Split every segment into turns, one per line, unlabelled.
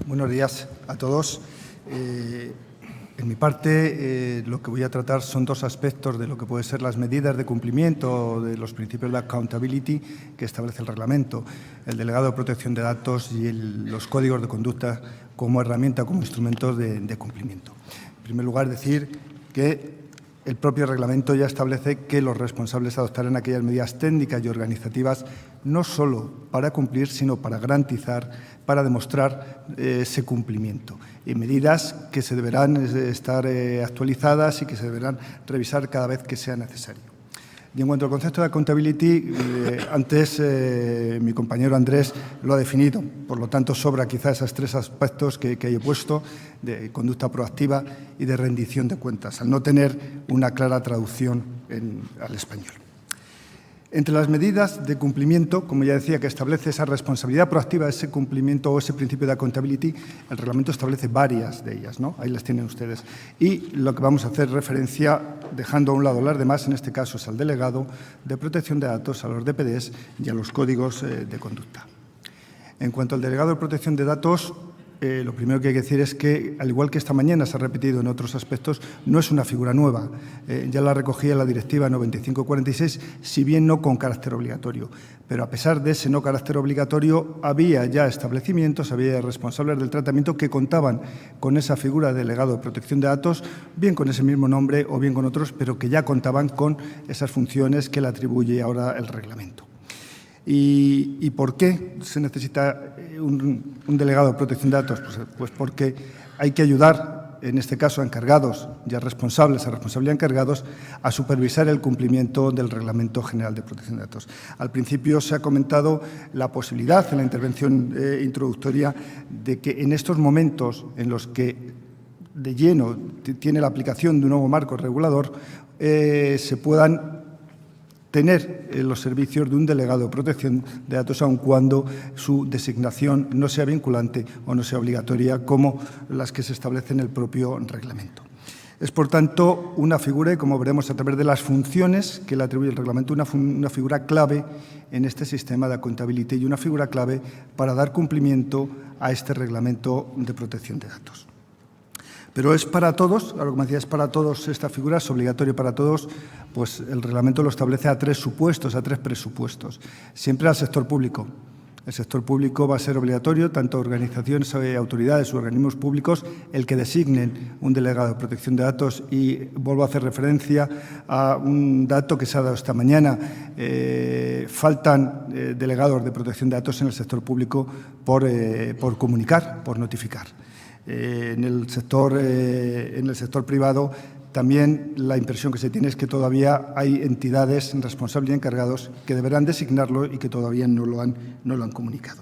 Buenos días a todos. En mi parte, lo que voy a tratar son dos aspectos de lo que pueden ser las medidas de cumplimiento de los principios de accountability que establece el reglamento, el delegado de protección de datos y los códigos de conducta como herramienta, como instrumentos de cumplimiento. En primer lugar, decir que el propio reglamento ya establece que los responsables adoptarán aquellas medidas técnicas y organizativas no solo para cumplir, sino para garantizar, para demostrar ese cumplimiento. Y medidas que se deberán estar actualizadas y que se deberán revisar cada vez que sea necesario. Y en cuanto al concepto de accountability, antes mi compañero Andrés lo ha definido. Por lo tanto, sobra quizá esos tres aspectos que he puesto, de conducta proactiva y de rendición de cuentas, al no tener una clara traducción al español. Entre las medidas de cumplimiento, como ya decía, que establece esa responsabilidad proactiva, ese cumplimiento o ese principio de accountability, el reglamento establece varias de ellas, ¿no? Ahí las tienen ustedes. Y lo que vamos a hacer referencia, dejando a un lado las demás, en este caso es al delegado de protección de datos, a los DPDs y a los códigos de conducta. En cuanto al delegado de protección de datos, lo primero que hay que decir es que, al igual que esta mañana se ha repetido en otros aspectos, no es una figura nueva. Ya la recogía la Directiva 9546, si bien no con carácter obligatorio. Pero a pesar de ese no carácter obligatorio, había ya establecimientos, había responsables del tratamiento que contaban con esa figura de delegado de protección de datos, bien con ese mismo nombre o bien con otros, pero que ya contaban con esas funciones que le atribuye ahora el reglamento. ¿Y por qué se necesita un delegado de protección de datos? Pues porque hay que ayudar, en este caso, a encargados y a responsables, a responsabilidad de encargados, a supervisar el cumplimiento del Reglamento General de Protección de Datos. Al principio se ha comentado la posibilidad, en la intervención introductoria, de que en estos momentos en los que de lleno tiene la aplicación de un nuevo marco regulador, se puedan tener los servicios de un delegado de protección de datos, aun cuando su designación no sea vinculante o no sea obligatoria, como las que se establecen en el propio reglamento. Es, por tanto, una figura, y como veremos a través de las funciones que le atribuye el reglamento, una figura clave en este sistema de accountability y una figura clave para dar cumplimiento a este reglamento de protección de datos. Pero es para todos, ahora como decía, es para todos esta figura, es obligatorio para todos, pues el reglamento lo establece a tres supuestos, a tres presupuestos. Siempre al sector público. El sector público va a ser obligatorio, tanto organizaciones, autoridades u organismos públicos, el que designen un delegado de protección de datos. Y vuelvo a hacer referencia a un dato que se ha dado esta mañana. Faltan delegados de protección de datos en el sector público por comunicar, por notificar. En el sector privado también la impresión que se tiene es que todavía hay entidades responsables y encargados que deberán designarlo y que todavía no lo han comunicado.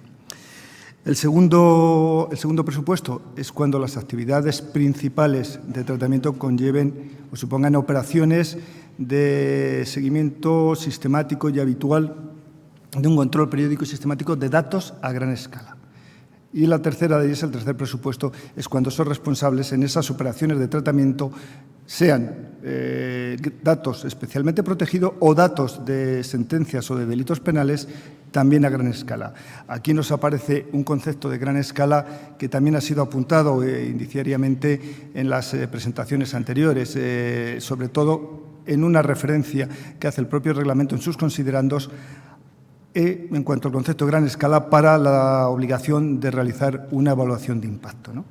El segundo presupuesto es cuando las actividades principales de tratamiento conlleven o supongan operaciones de seguimiento sistemático y habitual de un control periódico y sistemático de datos a gran escala. Y la tercera de ellas, el tercer presupuesto, es cuando son responsables en esas operaciones de tratamiento sean datos especialmente protegidos o datos de sentencias o de delitos penales también a gran escala. Aquí nos aparece un concepto de gran escala que también ha sido apuntado indiciariamente en las presentaciones anteriores, sobre todo en una referencia que hace el propio reglamento en sus considerandos en cuanto al concepto de gran escala para la obligación de realizar una evaluación de impacto, ¿no?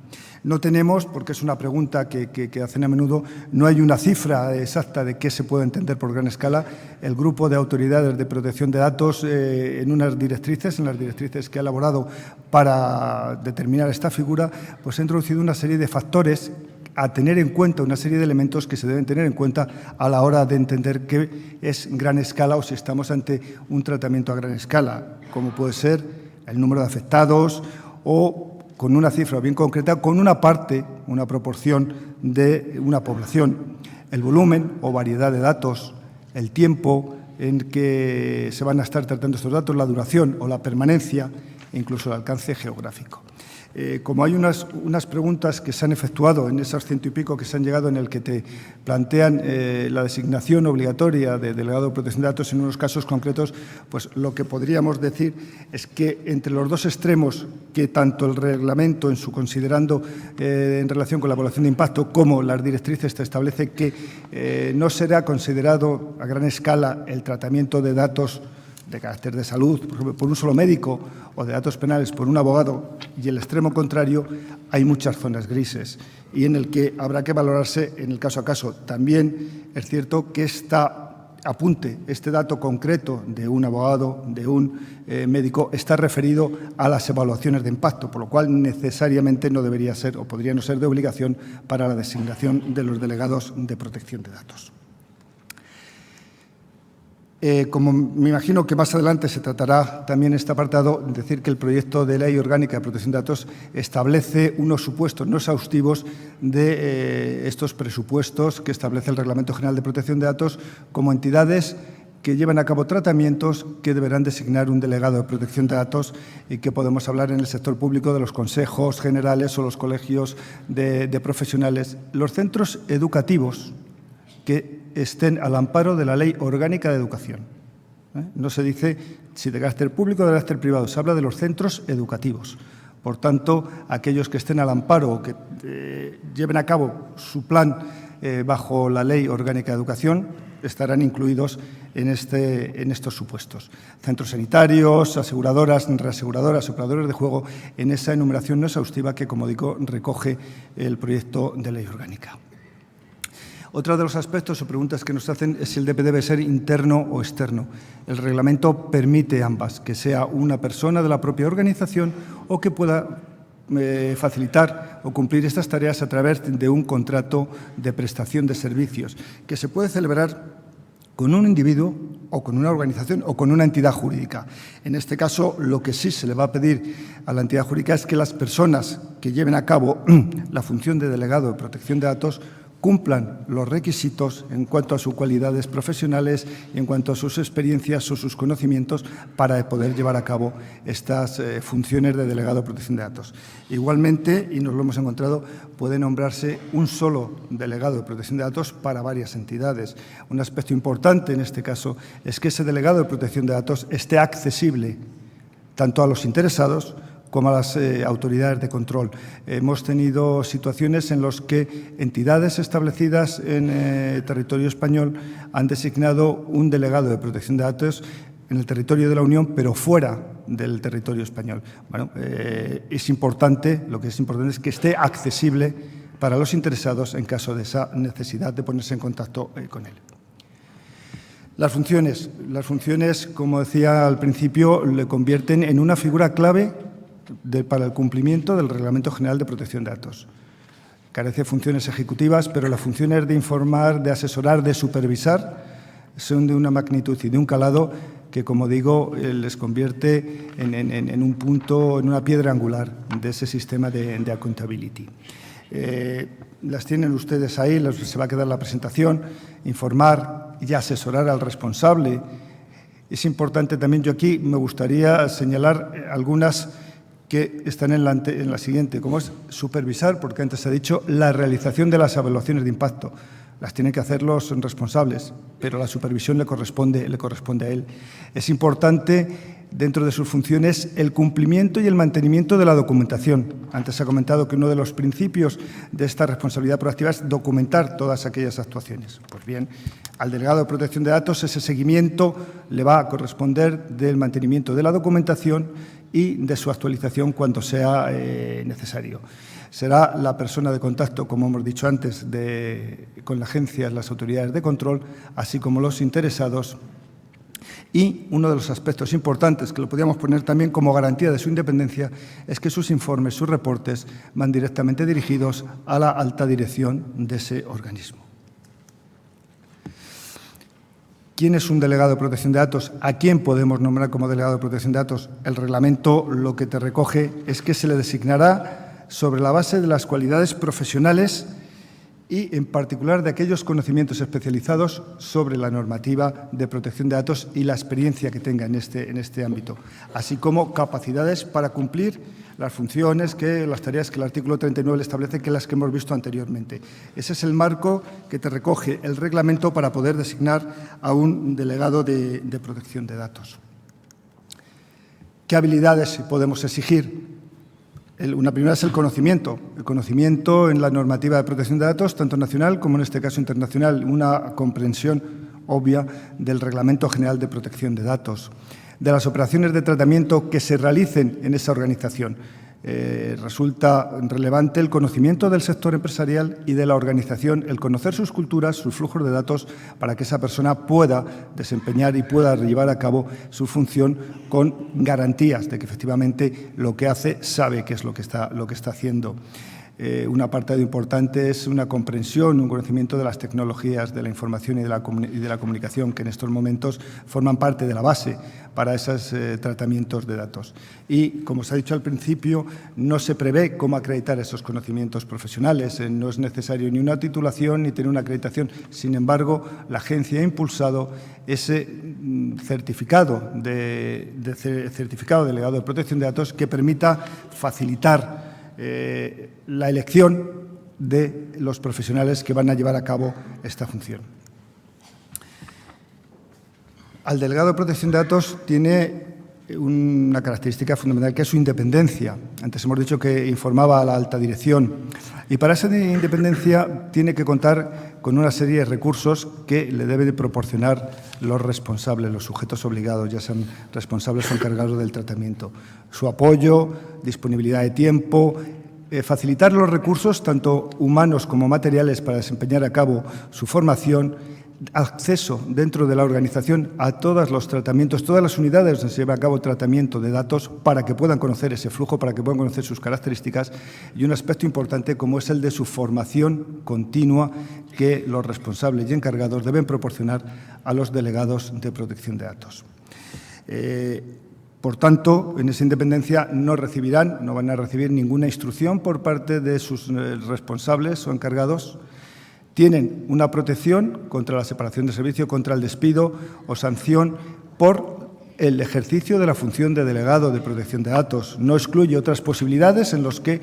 No tenemos, porque es una pregunta que hacen a menudo, no hay una cifra exacta de qué se puede entender por gran escala. El grupo de autoridades de protección de datos, en las directrices que ha elaborado para determinar esta figura, pues ha introducido una serie de factores a tener en cuenta, una serie de elementos que se deben tener en cuenta a la hora de entender qué es gran escala o si estamos ante un tratamiento a gran escala, como puede ser el número de afectados o, con una cifra bien concreta, con una parte, una proporción de una población, el volumen o variedad de datos, el tiempo en que se van a estar tratando estos datos, la duración o la permanencia e incluso el alcance geográfico. Como hay unas preguntas que se han efectuado en esos 100 y pico que se han llegado en el que te plantean la designación obligatoria de delegado de protección de datos en unos casos concretos, pues lo que podríamos decir es que entre los dos extremos que tanto el reglamento en su considerando en relación con la evaluación de impacto como las directrices te establece que no será considerado a gran escala el tratamiento de datos de carácter de salud, por ejemplo, por un solo médico, o de datos penales por un abogado, y el extremo contrario, hay muchas zonas grises y en el que habrá que valorarse en el caso a caso. También es cierto que este dato concreto de un abogado, de un médico, está referido a las evaluaciones de impacto, por lo cual necesariamente no debería ser o podría no ser de obligación para la designación de los delegados de protección de datos. Como me imagino que más adelante se tratará también este apartado, decir que el proyecto de Ley Orgánica de Protección de Datos establece unos supuestos no exhaustivos de estos presupuestos que establece el Reglamento General de Protección de Datos como entidades que llevan a cabo tratamientos que deberán designar un delegado de protección de datos y que podemos hablar en el sector público de los consejos generales o los colegios de profesionales. Los centros educativos que estén al amparo de la Ley Orgánica de Educación. No se dice si de carácter público o de carácter privado, se habla de los centros educativos. Por tanto, aquellos que estén al amparo o que lleven a cabo su plan bajo la Ley Orgánica de Educación estarán incluidos en estos supuestos. Centros sanitarios, aseguradoras, reaseguradoras, operadores de juego, en esa enumeración no exhaustiva que, como digo, recoge el proyecto de Ley Orgánica. Otro de los aspectos o preguntas que nos hacen es si el DP debe ser interno o externo. El reglamento permite ambas, que sea una persona de la propia organización o que pueda facilitar o cumplir estas tareas a través de un contrato de prestación de servicios, que se puede celebrar con un individuo o con una organización o con una entidad jurídica. En este caso, lo que sí se le va a pedir a la entidad jurídica es que las personas que lleven a cabo la función de delegado de protección de datos cumplan los requisitos en cuanto a sus cualidades profesionales y en cuanto a sus experiencias o sus conocimientos para poder llevar a cabo estas funciones de delegado de protección de datos. Igualmente, y nos lo hemos encontrado, puede nombrarse un solo delegado de protección de datos para varias entidades. Un aspecto importante en este caso es que ese delegado de protección de datos esté accesible tanto a los interesados como a las autoridades de control. Hemos tenido situaciones en las que entidades establecidas en territorio español han designado un delegado de protección de datos en el territorio de la Unión, pero fuera del territorio español. Bueno, es importante, lo que es importante es que esté accesible para los interesados en caso de esa necesidad de ponerse en contacto con él. Las funciones, como decía al principio, le convierten en una figura clave para el cumplimiento del Reglamento General de Protección de Datos. Carece de funciones ejecutivas, pero las funciones de informar, de asesorar, de supervisar son de una magnitud y de un calado que, como digo, les convierte en un punto, en una piedra angular de ese sistema de accountability. Las tienen ustedes ahí, se va a quedar la presentación, informar y asesorar al responsable. Es importante también, yo aquí me gustaría señalar algunas que están en la siguiente, como es supervisar, porque antes se ha dicho, la realización de las evaluaciones de impacto. Las tienen que hacer los responsables, pero la supervisión le corresponde a él. Es importante, dentro de sus funciones, el cumplimiento y el mantenimiento de la documentación. Antes se ha comentado que uno de los principios de esta responsabilidad proactiva es documentar todas aquellas actuaciones. Pues bien, al delegado de protección de datos ese seguimiento le va a corresponder del mantenimiento de la documentación y de su actualización cuando sea necesario. Será la persona de contacto, como hemos dicho antes, con la agencia, las autoridades de control, así como los interesados. Y uno de los aspectos importantes que lo podríamos poner también como garantía de su independencia es que sus informes, sus reportes, van directamente dirigidos a la alta dirección de ese organismo. ¿Quién es un delegado de protección de datos? ¿A quién podemos nombrar como delegado de protección de datos? El reglamento lo que te recoge es que se le designará sobre la base de las cualidades profesionales y, en particular, de aquellos conocimientos especializados sobre la normativa de protección de datos y la experiencia que tenga en este ámbito, así como capacidades para cumplir las funciones, las tareas que el artículo 39 establece, que las que hemos visto anteriormente. Ese es el marco que te recoge el reglamento para poder designar a un delegado de protección de datos. ¿Qué habilidades podemos exigir? Una primera es el conocimiento en la normativa de protección de datos, tanto nacional como en este caso internacional, una comprensión obvia del Reglamento General de Protección de Datos, de las operaciones de tratamiento que se realicen en esa organización. Resulta relevante el conocimiento del sector empresarial y de la organización, el conocer sus culturas, sus flujos de datos, para que esa persona pueda desempeñar y pueda llevar a cabo su función con garantías de que efectivamente lo que hace sabe qué es lo que está haciendo. Una parte importante es una comprensión, un conocimiento de las tecnologías de la información y de la comunicación, que en estos momentos forman parte de la base para esos tratamientos de datos. Y, como se ha dicho al principio, no se prevé cómo acreditar esos conocimientos profesionales. No es necesario ni una titulación ni tener una acreditación. Sin embargo, la agencia ha impulsado ese certificado delegado de protección de datos que permita facilitar la elección de los profesionales que van a llevar a cabo esta función. Al delegado de protección de datos tiene una característica fundamental, que es su independencia. Antes hemos dicho que informaba a la alta dirección y para esa independencia tiene que contar con una serie de recursos que le deben de proporcionar los responsables, los sujetos obligados, ya sean responsables o encargados del tratamiento. Su apoyo, disponibilidad de tiempo, facilitar los recursos, tanto humanos como materiales, para desempeñar a cabo su formación, acceso dentro de la organización a todos los tratamientos, todas las unidades donde se lleva a cabo tratamiento de datos, para que puedan conocer ese flujo, para que puedan conocer sus características, y un aspecto importante como es el de su formación continua que los responsables y encargados deben proporcionar a los delegados de protección de datos. Por tanto, en esa independencia no van a recibir ninguna instrucción por parte de sus responsables o encargados. Tienen una protección contra la separación de servicio, contra el despido o sanción por el ejercicio de la función de delegado de protección de datos. No excluye otras posibilidades en las que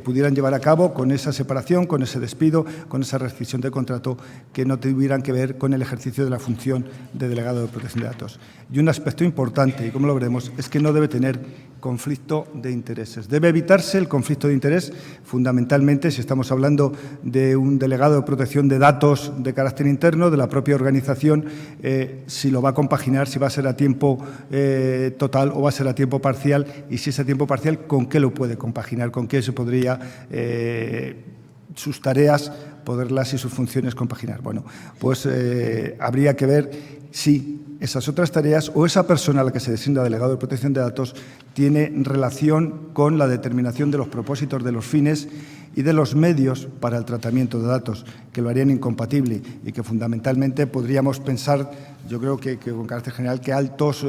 pudieran llevar a cabo con esa separación, con ese despido, con esa rescisión de contrato, que no tuvieran que ver con el ejercicio de la función de delegado de protección de datos. Y un aspecto importante, y como lo veremos, es que no debe tener conflicto de intereses. Debe evitarse el conflicto de interés, fundamentalmente si estamos hablando de un delegado de protección de datos de carácter interno de la propia organización, si lo va a compaginar, si va a ser a tiempo total o va a ser a tiempo parcial, y si es a tiempo parcial, ¿con qué lo puede compaginar? ¿Con qué se podría sus tareas, poderlas y sus funciones compaginar? Bueno, pues habría que ver si esas otras tareas o esa persona a la que se designa delegado de protección de datos tiene relación con la determinación de los propósitos, de los fines y de los medios para el tratamiento de datos, que lo harían incompatible y que fundamentalmente podríamos pensar, yo creo que con carácter general, que altos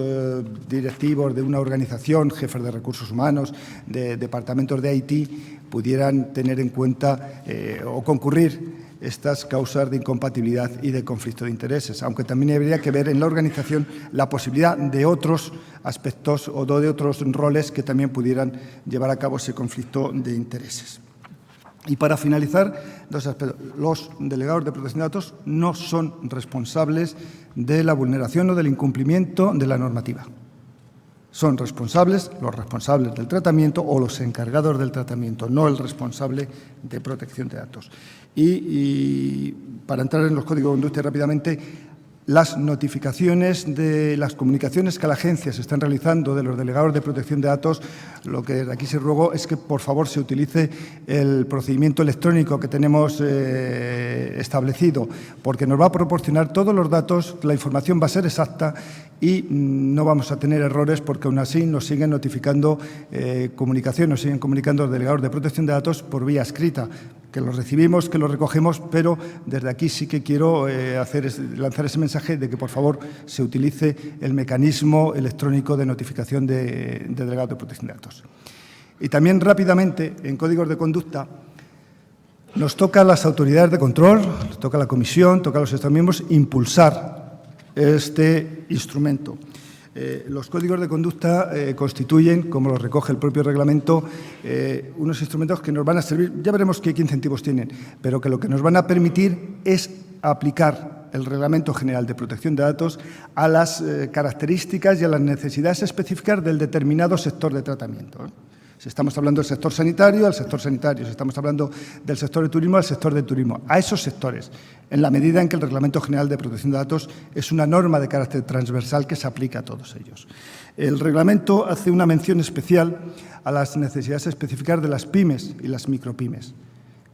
directivos de una organización, jefes de recursos humanos, de departamentos de IT, pudieran tener en cuenta o concurrir estas causas de incompatibilidad y de conflicto de intereses, aunque también habría que ver en la organización la posibilidad de otros aspectos o de otros roles que también pudieran llevar a cabo ese conflicto de intereses. Y para finalizar, dos aspectos. Los delegados de protección de datos no son responsables de la vulneración o del incumplimiento de la normativa. Son responsables los responsables del tratamiento o los encargados del tratamiento, no el responsable de protección de datos. Y para entrar en los códigos de conducta rápidamente, las notificaciones de las comunicaciones que a la agencia se están realizando de los delegados de protección de datos, lo que desde aquí se ruego es que, por favor, se utilice el procedimiento electrónico que tenemos establecido, porque nos va a proporcionar todos los datos, la información va a ser exacta y no vamos a tener errores, porque aún así nos siguen notificando comunicación, nos siguen comunicando los delegados de protección de datos por vía escrita, que los recibimos, que los recogemos, pero desde aquí sí que quiero lanzar ese mensaje de que, por favor, se utilice el mecanismo electrónico de notificación de delegados de protección de datos. Y también rápidamente, en códigos de conducta, Nos toca a las autoridades de control, nos toca a la Comisión, toca a los Estados miembros impulsar este instrumento. Los códigos de conducta constituyen, como lo recoge el propio reglamento, unos instrumentos que nos van a servir, ya veremos qué incentivos tienen, pero que lo que nos van a permitir es aplicar el Reglamento General de Protección de Datos a las características y a las necesidades específicas del determinado sector de tratamiento. Si estamos hablando del sector sanitario, al sector sanitario. Si estamos hablando del sector de turismo, al sector de turismo. A esos sectores, en la medida en que el Reglamento General de Protección de Datos es una norma de carácter transversal que se aplica a todos ellos. El reglamento hace una mención especial a las necesidades específicas de las pymes y las micropymes,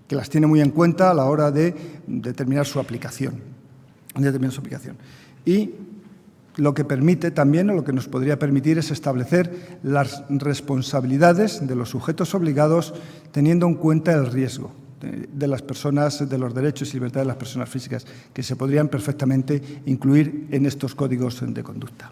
que las tiene muy en cuenta a la hora de determinar su aplicación. Y lo que permite también, o lo que nos podría permitir, es establecer las responsabilidades de los sujetos obligados teniendo en cuenta el riesgo de las personas, de los derechos y libertades de las personas físicas, que se podrían perfectamente incluir en estos códigos de conducta.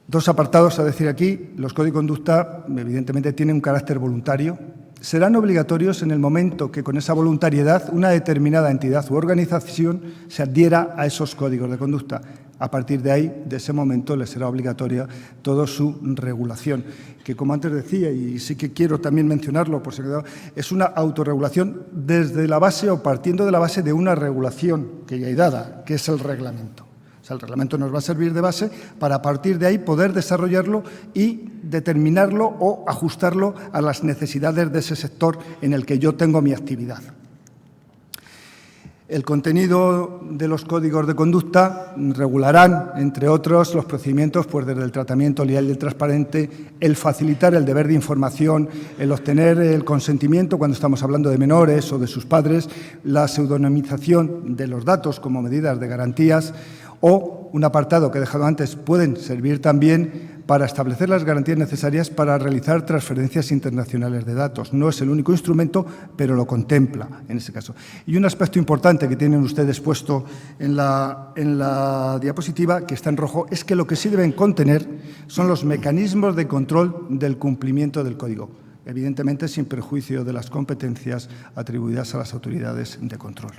Dos apartados a decir aquí. Los códigos de conducta, evidentemente, tienen un carácter voluntario. Serán obligatorios en el momento que con esa voluntariedad una determinada entidad u organización se adhiera a esos códigos de conducta. A partir de ahí, de ese momento, les será obligatoria toda su regulación, que, como antes decía, y sí que quiero también mencionarlo, por si quedado, es una autorregulación desde la base o partiendo de la base de una regulación que ya hay dada, que es el reglamento. El reglamento nos va a servir de base para, a partir de ahí, poder desarrollarlo y determinarlo o ajustarlo a las necesidades de ese sector en el que yo tengo mi actividad. El contenido de los códigos de conducta regularán, entre otros, los procedimientos desde el tratamiento leal y transparente, el facilitar el deber de información, el obtener el consentimiento cuando estamos hablando de menores o de sus padres, la pseudonimización de los datos como medidas de garantías, o un apartado que he dejado antes, pueden servir también para establecer las garantías necesarias para realizar transferencias internacionales de datos. No es el único instrumento, pero lo contempla en ese caso. Y un aspecto importante que tienen ustedes puesto en la diapositiva, que está en rojo, es que lo que sí deben contener son los mecanismos de control del cumplimiento del código, evidentemente sin perjuicio de las competencias atribuidas a las autoridades de control.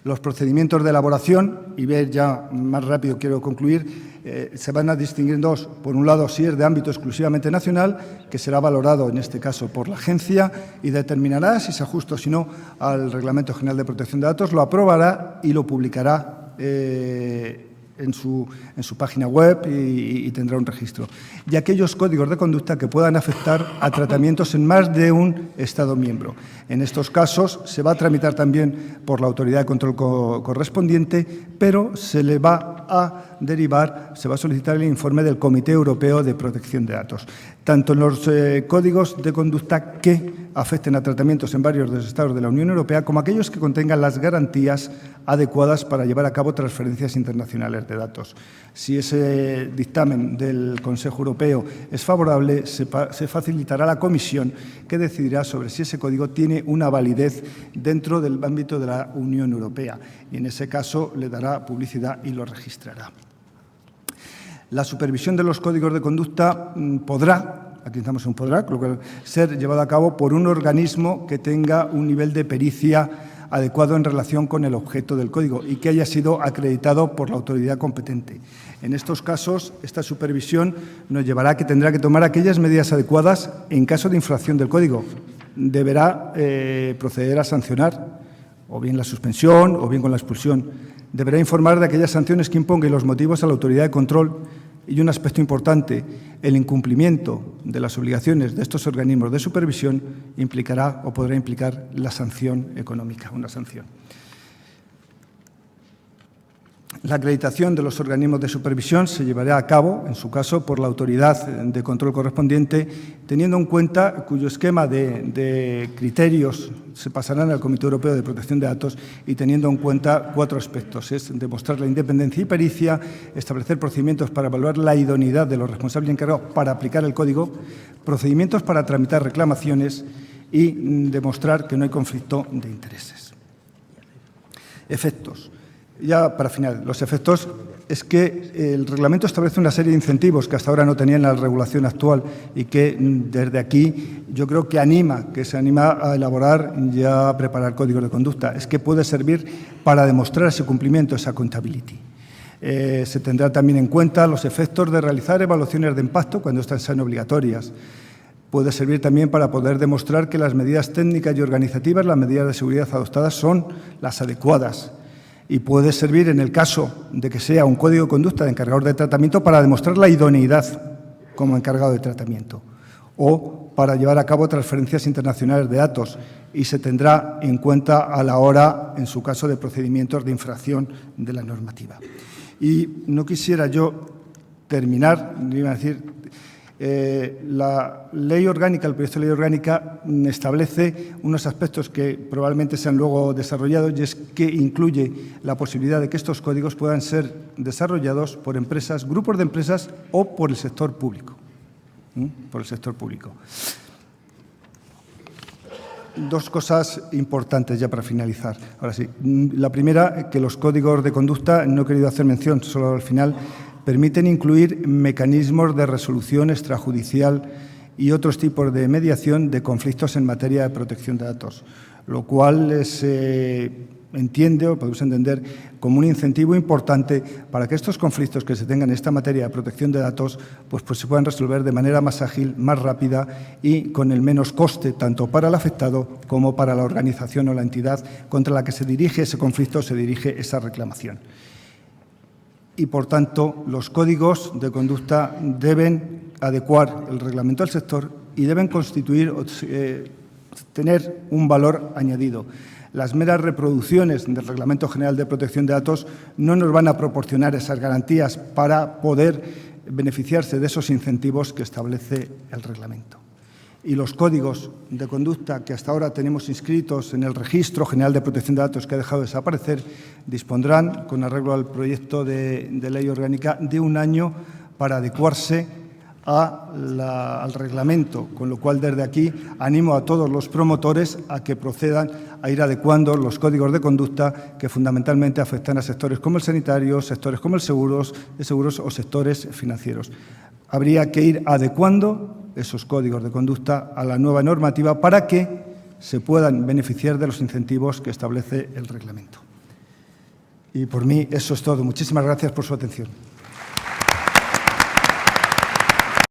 Los procedimientos de elaboración, y ver ya más rápido, quiero concluir, se van a distinguir en dos. Por un lado, si es de ámbito exclusivamente nacional, que será valorado en este caso por la agencia y determinará si se ajusta o si no al Reglamento General de Protección de Datos, lo aprobará y lo publicará en su página web y tendrá un registro. Y aquellos códigos de conducta que puedan afectar a tratamientos en más de un Estado miembro. En estos casos se va a tramitar también por la autoridad de control correspondiente, pero se le va a derivar, se va a solicitar el informe del Comité Europeo de Protección de Datos. Tanto en los códigos de conducta que afecten a tratamientos en varios de los Estados de la Unión Europea, como aquellos que contengan las garantías adecuadas para llevar a cabo transferencias internacionales de datos. Si ese dictamen del Consejo Europeo es favorable, se facilitará a la Comisión, que decidirá sobre si ese código tiene una validez dentro del ámbito de la Unión Europea. Y en ese caso le dará publicidad y lo registrará. La supervisión de los códigos de conducta podrá, aquí estamos en un podrá, ser llevada a cabo por un organismo que tenga un nivel de pericia adecuado en relación con el objeto del código y que haya sido acreditado por la autoridad competente. En estos casos, esta supervisión nos llevará a que tendrá que tomar aquellas medidas adecuadas en caso de infracción del código. Deberá proceder a sancionar, o bien la suspensión o bien con la expulsión. Deberá informar de aquellas sanciones que imponga y los motivos a la autoridad de control. Y un aspecto importante, el incumplimiento de las obligaciones de estos organismos de supervisión implicará o podrá implicar la sanción económica, una sanción. La acreditación de los organismos de supervisión se llevará a cabo, en su caso, por la autoridad de control correspondiente, teniendo en cuenta cuyo esquema de criterios se pasarán al Comité Europeo de Protección de Datos y teniendo en cuenta 4 aspectos. Es demostrar la independencia y pericia, establecer procedimientos para evaluar la idoneidad de los responsables y encargados para aplicar el código, procedimientos para tramitar reclamaciones y demostrar que no hay conflicto de intereses. Efectos. Ya para final, los efectos es que el reglamento establece una serie de incentivos que hasta ahora no tenía en la regulación actual y que desde aquí yo creo que se anima a elaborar y a preparar códigos de conducta. Es que puede servir para demostrar ese cumplimiento, esa accountability. Se tendrá también en cuenta los efectos de realizar evaluaciones de impacto cuando estas sean obligatorias. Puede servir también para poder demostrar que las medidas técnicas y organizativas, las medidas de seguridad adoptadas son las adecuadas. Y puede servir, en el caso de que sea un código de conducta de encargado de tratamiento, para demostrar la idoneidad como encargado de tratamiento o para llevar a cabo transferencias internacionales de datos, y se tendrá en cuenta a la hora, en su caso, de procedimientos de infracción de la normativa. Y no quisiera yo terminar, iba a decir, la ley orgánica, el proyecto de ley orgánica establece unos aspectos que probablemente sean luego desarrollados, y es que incluye la posibilidad de que estos códigos puedan ser desarrollados por empresas, grupos de empresas o por el sector público. Por el sector público. Dos cosas importantes ya para finalizar. Ahora sí, la primera, que los códigos de conducta, no he querido hacer mención, solo al final, permiten incluir mecanismos de resolución extrajudicial y otros tipos de mediación de conflictos en materia de protección de datos, lo cual se entiende o podemos entender como un incentivo importante para que estos conflictos que se tengan en esta materia de protección de datos pues se puedan resolver de manera más ágil, más rápida y con el menos coste tanto para el afectado como para la organización o la entidad contra la que se dirige ese conflicto, se dirige esa reclamación. Y, por tanto, los códigos de conducta deben adecuar el reglamento al sector y deben constituir tener un valor añadido. Las meras reproducciones del Reglamento General de Protección de Datos no nos van a proporcionar esas garantías para poder beneficiarse de esos incentivos que establece el reglamento. Y los códigos de conducta que hasta ahora tenemos inscritos en el Registro General de Protección de Datos, que ha dejado de desaparecer, dispondrán, con arreglo al proyecto de ley orgánica, de un año para adecuarse al reglamento, con lo cual desde aquí animo a todos los promotores a que procedan a ir adecuando los códigos de conducta que fundamentalmente afectan a sectores como el sanitario, sectores como el seguros o sectores financieros. Habría que ir adecuando esos códigos de conducta a la nueva normativa para que se puedan beneficiar de los incentivos que establece el reglamento. Y por mí eso es todo. Muchísimas gracias por su atención.